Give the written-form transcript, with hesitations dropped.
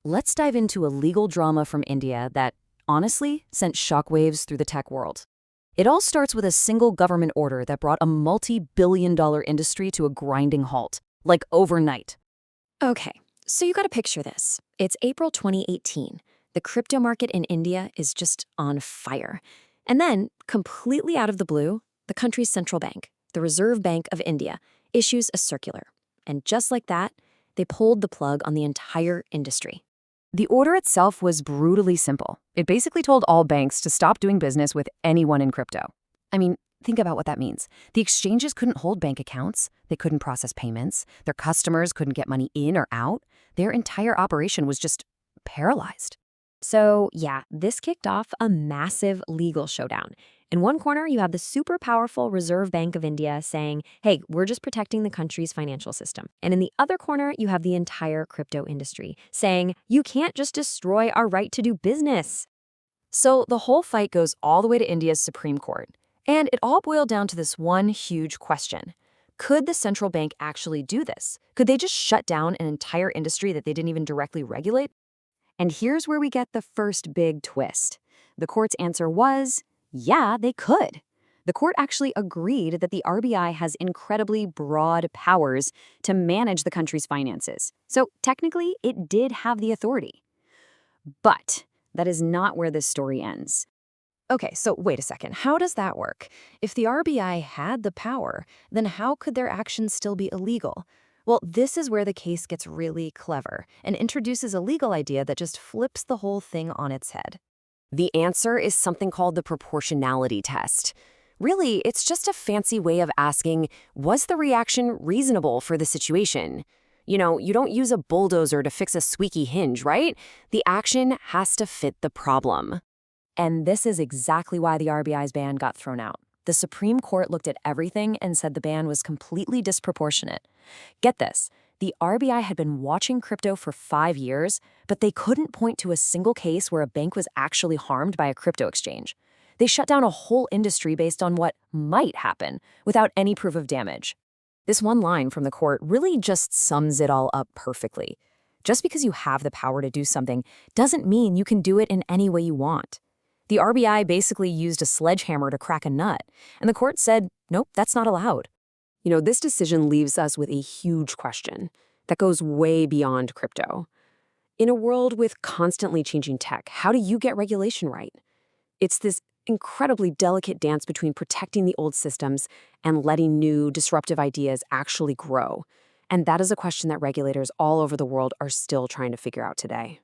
Let's dive into a legal drama from India that, honestly, sent shockwaves through the tech world. It all starts with a single government order that brought a multi-billion-dollar industry to a grinding halt, like overnight. Okay, so you gotta picture this. It's April 2018. The crypto market in India is just on fire. And then, completely out of the blue, the country's central bank, the Reserve Bank of India, issues a circular. And just like that, they pulled the plug on the entire industry. The order itself was brutally simple. It basically told all banks to stop doing business with anyone in crypto. I mean, think about what that means. The exchanges couldn't hold bank accounts, they couldn't process payments, their customers couldn't get money in or out. Their entire operation was just paralyzed. So, yeah, this kicked off a massive legal showdown. In one corner, you have the super powerful Reserve Bank of India saying, hey, we're just protecting the country's financial system. And in the other corner, you have the entire crypto industry saying, you can't just destroy our right to do business. So the whole fight goes all the way to India's Supreme Court. And it all boiled down to this one huge question. Could the central bank actually do this? Could they just shut down an entire industry that they didn't even directly regulate? And here's where we get the first big twist. The court's answer was, yeah, they could. The court actually agreed that the RBI has incredibly broad powers to manage the country's finances. So technically, it did have the authority. But that is not where this story ends. Okay, so wait a second. How does that work? If the RBI had the power, then how could their actions still be illegal? Well, this is where the case gets really clever and introduces a legal idea that just flips the whole thing on its head. The answer is something called the proportionality test. Really, it's just a fancy way of asking, was the reaction reasonable for the situation? You know, you don't use a bulldozer to fix a squeaky hinge, right? The action has to fit the problem. And this is exactly why the RBI's ban got thrown out. The Supreme Court looked at everything and said the ban was completely disproportionate. Get this, the RBI had been watching crypto for 5 years, but they couldn't point to a single case where a bank was actually harmed by a crypto exchange. They shut down a whole industry based on what might happen, without any proof of damage. This one line from the court really just sums it all up perfectly. Just because you have the power to do something doesn't mean you can do it in any way you want. The RBI basically used a sledgehammer to crack a nut, and the court said, nope, that's not allowed. You know, this decision leaves us with a huge question that goes way beyond crypto. In a world with constantly changing tech, how do you get regulation right? It's this incredibly delicate dance between protecting the old systems and letting new, disruptive ideas actually grow. And that is a question that regulators all over the world are still trying to figure out today.